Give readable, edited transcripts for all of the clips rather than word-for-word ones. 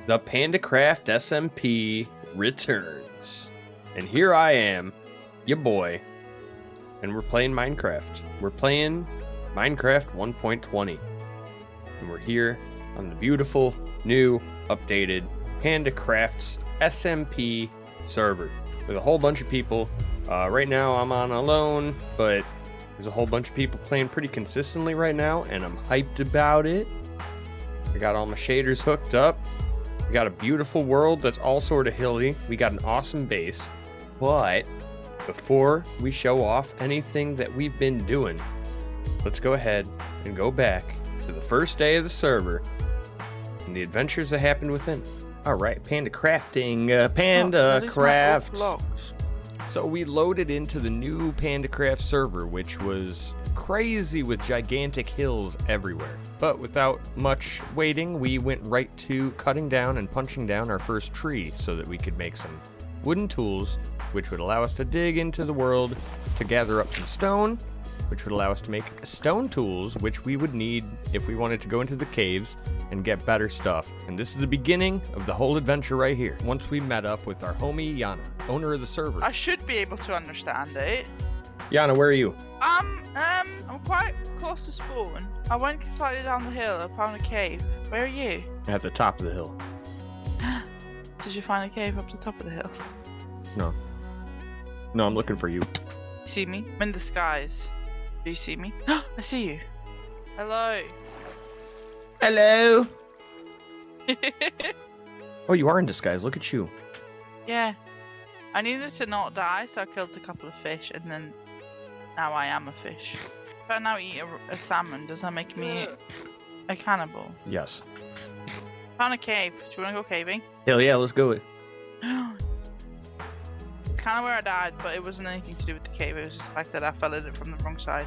The Pandacraft SMP returns. And here I am, your boy, and we're playing Minecraft. We're playing Minecraft 1.20. And we're here on the beautiful, new, updated Pandacraft's SMP server with a whole bunch of people. Right now I'm on alone, but there's a whole bunch of people playing pretty consistently right now, and I'm hyped about it. I got all my shaders hooked up. We got a beautiful world that's all sort of hilly. We got an awesome base. But before we show off anything that we've been doing, let's go ahead and go back to the first day of the server and the adventures that happened within. All right, Panda crafting, Pandacraft. So we loaded into the new Pandacraft server, which was crazy with gigantic hills everywhere. But without much waiting, we went right to cutting down and punching down our first tree so that we could make some wooden tools, which would allow us to dig into the world to gather up some stone, which would allow us to make stone tools, which we would need if we wanted to go into the caves and get better stuff. And this is the beginning of the whole adventure right here. Once we met up with our homie Yana, owner of the server. I should be able to understand it. Yana, where are you? I'm quite close to spawn. I went slightly down the hill. I found a cave. Where are you? At the top of the hill. Did you find a cave up the top of the hill? No. No, I'm looking for you. You see me? I'm in the skies. Do you see me? I see you. Hello. Hello. Oh, you are in disguise. Look at you. Yeah. I needed to not die, so I killed a couple of fish, and then now I am a fish. If I now eat a salmon, does that make me a cannibal? Yes. Found a cave. Do you want to go caving? Hell yeah, let's go. It's kind of where I died, but it wasn't anything to do with the cave. It was just the fact that I fell in it from the wrong side.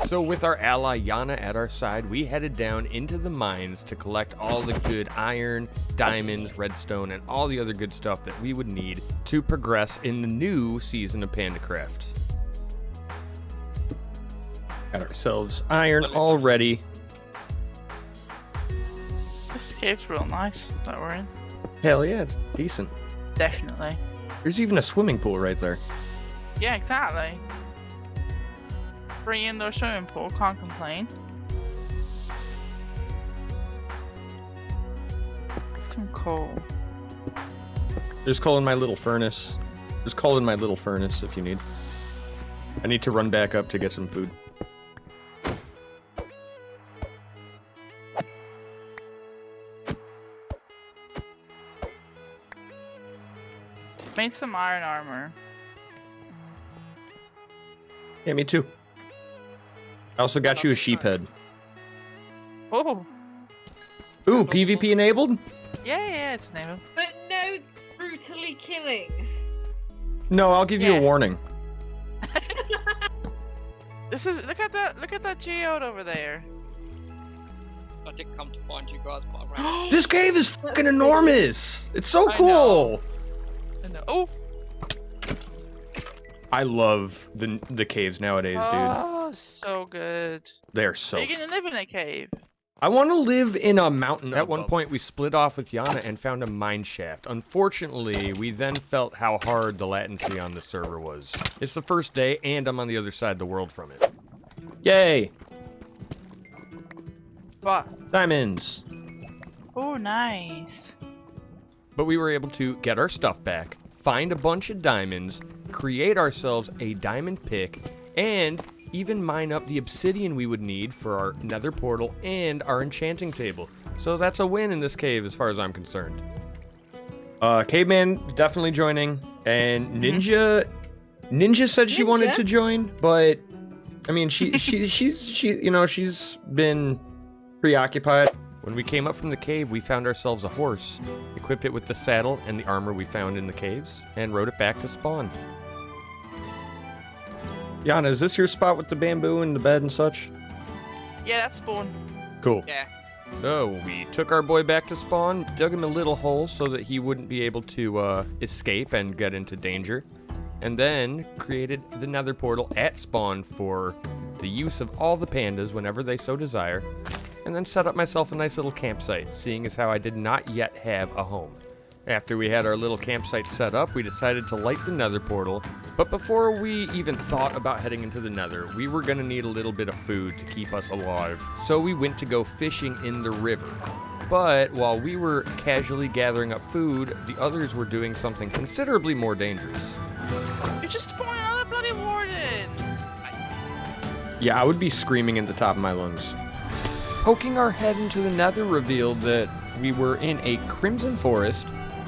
So with our ally Yana at our side, we headed down into the mines to collect all the good iron, diamonds, redstone, and all the other good stuff that we would need to progress in the new season of Pandacraft. Got ourselves iron already. This cave's real nice that we're in. Hell yeah, it's decent. Definitely. There's even a swimming pool right there. Yeah, exactly. Free indoor swimming pool, can't complain. Some coal. There's coal in my little furnace. There's coal in my little furnace if you need. I need to run back up to get some food. Made some iron armor. Yeah, me too. I also got you a sheep head. Oh. Ooh, PvP enabled? Yeah, it's enabled. But no brutally killing. No, I'll give you a warning. This is look at that geode over there. I did come to find you guys, but I ran. This cave is fucking enormous. It's so I cool. I know. Oh. I love the caves nowadays, dude. Oh, so good. They're so. Are you gonna live in a cave? I want to live in a mountain. At one point, we split off with Yana and found a mine shaft. Unfortunately, we then felt how hard the latency on the server was. It's the first day, and I'm on the other side of the world from it. Yay! What? Diamonds. Oh, nice. But we were able to get our stuff back, find a bunch of diamonds, create ourselves a diamond pick, and even mine up the obsidian we would need for our nether portal and our enchanting table. So that's a win in this cave as far as I'm concerned. Caveman definitely joining, and Ninja said she wanted to join, but I mean she's been preoccupied. When we came up from the cave, we found ourselves a horse, equipped it with the saddle and the armor we found in the caves, and rode it back to spawn. Yana, is this your spot with the bamboo and the bed and such? Yeah, that's spawn. Cool. Yeah. So we took our boy back to spawn, dug him a little hole so that he wouldn't be able to escape and get into danger, and then created the nether portal at spawn for the use of all the pandas whenever they so desire. and then set up myself a nice little campsite, seeing as how I did not yet have a home. After we had our little campsite set up, we decided to light the nether portal, but before we even thought about heading into the nether, we were going to need a little bit of food to keep us alive. So we went to go fishing in the river. But while we were casually gathering up food, the others were doing something considerably more dangerous. You just spawned another bloody warden! Yeah, I would be screaming at the top of my lungs. Poking our head into the nether revealed that we were in a crimson forest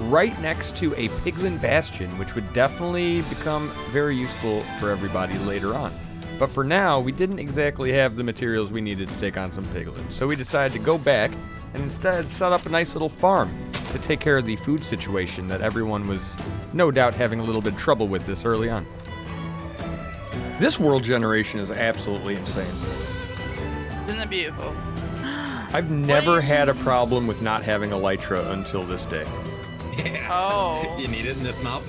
right next to a piglin bastion, which would definitely become very useful for everybody later on. But for now, we didn't exactly have the materials we needed to take on some piglins, so we decided to go back and instead set up a nice little farm to take care of the food situation that everyone was no doubt having a little bit of trouble with this early on. This world generation is absolutely insane. Isn't it beautiful? I've never had a problem with not having elytra until this day. Yeah. Oh. You need it in this map.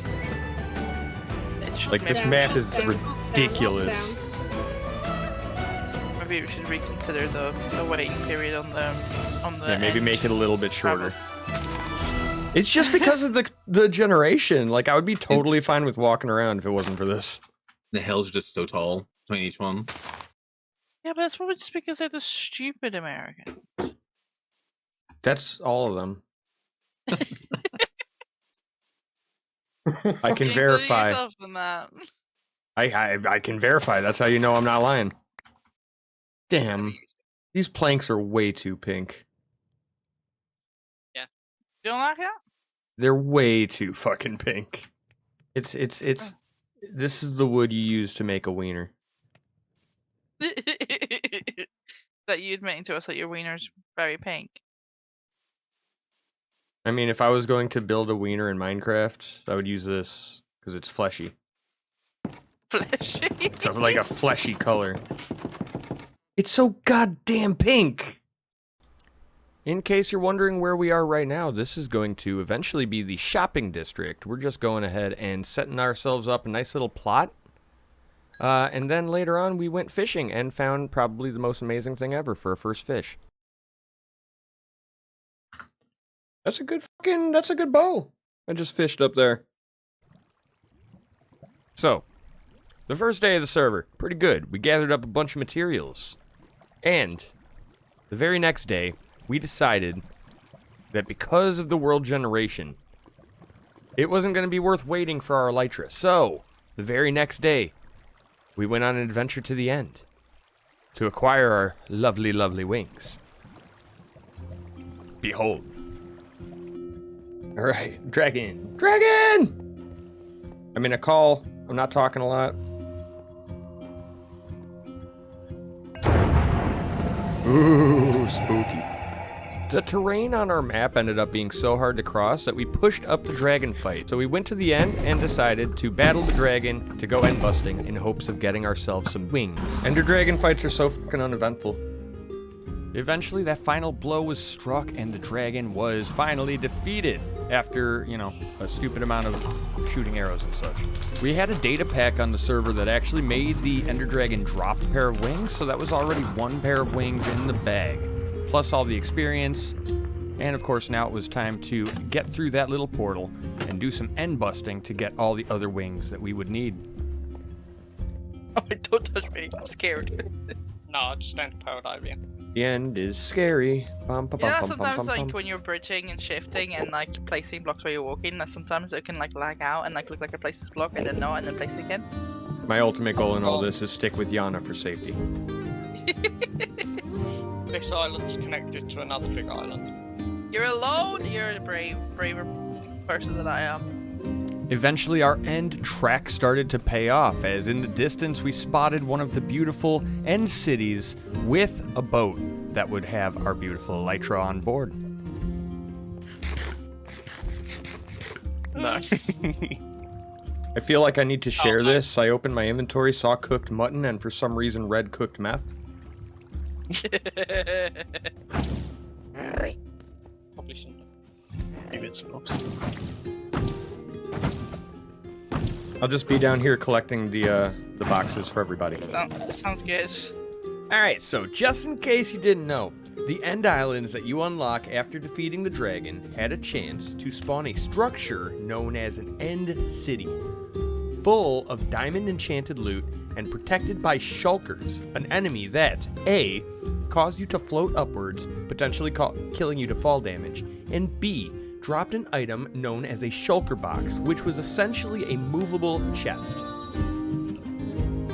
Like, this Down, map is down, ridiculous. down. Maybe we should reconsider the waiting period on the Yeah, maybe end make it a little bit shorter. travel. It's just because of the generation. Like, I would be totally fine with walking around if it wasn't for this. The hills are just so tall between each one. Yeah, but that's probably just because they're the stupid American. That's all of them. I can Including verify. yourself in that. I can verify. That's how you know I'm not lying. Damn. These planks are way too pink. You don't like that? They're way too fucking pink. It's this is the wood you use to make a wiener. That you admitting to us that your wiener's very pink. I mean, if I was going to build a wiener in Minecraft, I would use this because it's fleshy. Fleshy. It's like a fleshy color. It's so goddamn pink! In case you're wondering where we are right now, this is going to eventually be the shopping district. We're just going ahead and setting ourselves up a nice little plot. And then later on, we went fishing and found probably the most amazing thing ever for a first fish. That's a good bow. I just fished up there. So, the first day of the server, pretty good. We gathered up a bunch of materials. And the very next day, we decided that because of the world generation, it wasn't going to be worth waiting for our elytra. So, the very next day, we went on an adventure to the end to acquire our lovely, lovely wings. Behold. Alright, dragon. Dragon! I'm in a call. I'm not talking a lot. Ooh, spooky. The terrain on our map ended up being so hard to cross that we pushed up the dragon fight. So we went to the end and decided to battle the dragon to go end busting in hopes of getting ourselves some wings. Ender dragon fights are so fucking uneventful. Eventually that final blow was struck and the dragon was finally defeated after, you know, a stupid amount of shooting arrows and such. We had a data pack on the server that actually made the Ender Dragon drop a pair of wings, so that was already one pair of wings in the bag, plus all the experience, and of course now it was time to get through that little portal and do some end busting to get all the other wings that we would need. Oh, don't touch me. I'm scared. No, just enter paradise. The end is scary. Bum, bum, You know, bum, bum, sometimes bum, like bum. when you're bridging and shifting and like placing blocks where you're walking, that sometimes it can like lag out and like look like a place is blocked and then not and then place it again. My ultimate goal in all this is stick with Yana for safety. This island's connected to another big island. You're alone. You're a braver person than I am. Eventually our end track started to pay off, as in the distance we spotted one of the beautiful end cities with a boat that would have our beautiful elytra on board. Nice. I feel like I need to share nice. this. I opened my inventory, saw cooked mutton, and for some reason read cooked meth. Probably shouldn't. Maybe it's smokes. I'll just be down here collecting the boxes for everybody. Sounds good. Alright, so just in case you didn't know, The end islands that you unlock after defeating the dragon had a chance to spawn a structure known as an end city, full of diamond enchanted loot and protected by shulkers, an enemy that A, caused you to float upwards, potentially killing you to fall damage, and B, dropped an item known as a shulker box, which was essentially a movable chest.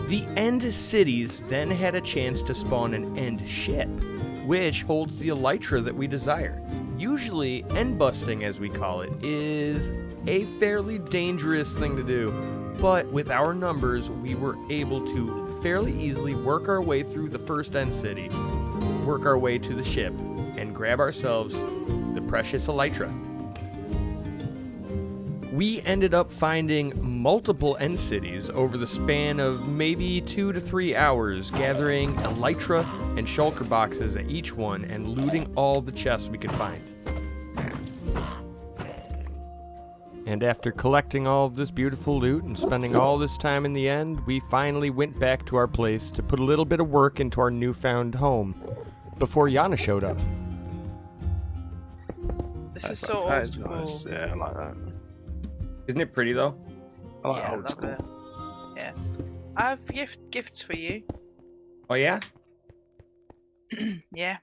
The end cities then had a chance to spawn an end ship, which holds the elytra that we desire. Usually, end busting, as we call it, is a fairly dangerous thing to do, but with our numbers, we were able to fairly easily work our way through the first end city, work our way to the ship, and grab ourselves the precious elytra. We ended up finding multiple end cities over the span of maybe 2 to 3 hours, gathering elytra and shulker boxes at each one and looting all the chests we could find. And after collecting all of this beautiful loot and spending all this time in the end, we finally went back to our place to put a little bit of work into our newfound home before Yana showed up. This is so That old is school. nice. Yeah, I like that. Isn't it pretty though? I like Yeah, old love school. it. Yeah. I have gifts for you. Oh yeah? Yeah.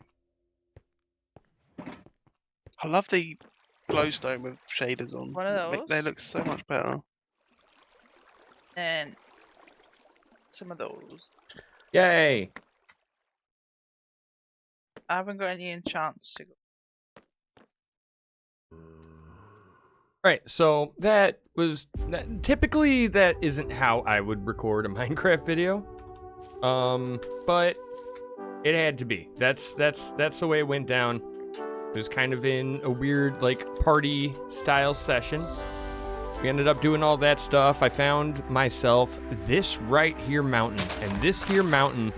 I love the glowstone with shaders on. One of those? They look so much better. And some of those. Yay! I haven't got any enchants to go. Alright, so typically that isn't how I would record a Minecraft video. But it had to be. That's the way it went down. It was kind of in a weird, like, party style session. We ended up doing all that stuff. I found myself this right here mountain, and this here mountain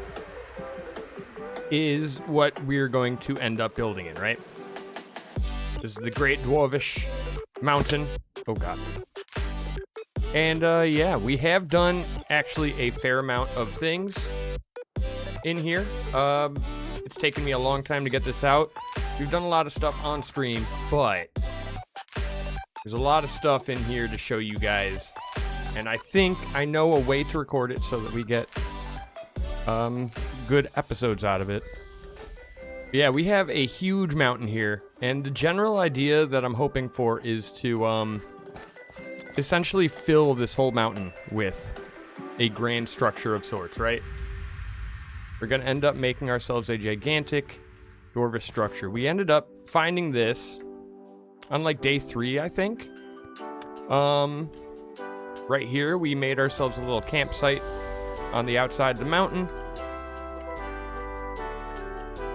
is what we're going to end up building in, right? This is the Great Dwarvish Mountain. Oh god. And yeah, we have done actually a fair amount of things in here. It's taken me a long time to get this out. We've done a lot of stuff on stream, but there's a lot of stuff in here to show you guys. And I think I know a way to record it so that we get good episodes out of it. Yeah, we have a huge mountain here, and the general idea that I'm hoping for is to essentially fill this whole mountain with a grand structure of sorts, right? We're going to end up making ourselves a gigantic dwarvish structure. We ended up finding this on like day 3, I think. Right here, we made ourselves a little campsite on the outside of the mountain.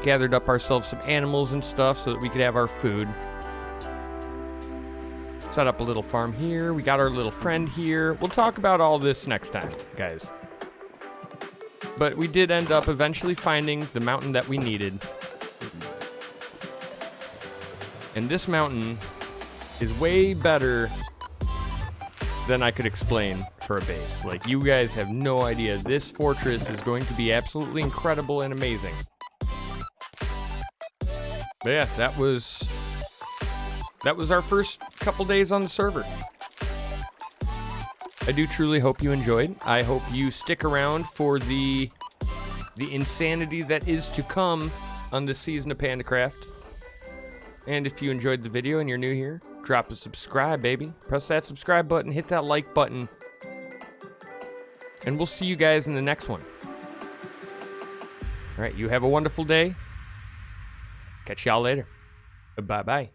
Gathered up ourselves some animals and stuff so that we could have our food. Set up a little farm here. We got our little friend here. We'll talk about all this next time, guys. But we did end up eventually finding the mountain that we needed. And this mountain is way better than I could explain for a base. Like, you guys have no idea. This fortress is going to be absolutely incredible and amazing. But yeah, that was our first couple days on the server. I do truly hope you enjoyed. I hope you stick around for the insanity that is to come on this season of Pandacraft. And if you enjoyed the video and you're new here, drop a subscribe, baby. Press that subscribe button, hit that like button. And we'll see you guys in the next one. All right, you have a wonderful day. Catch y'all later. Bye-bye.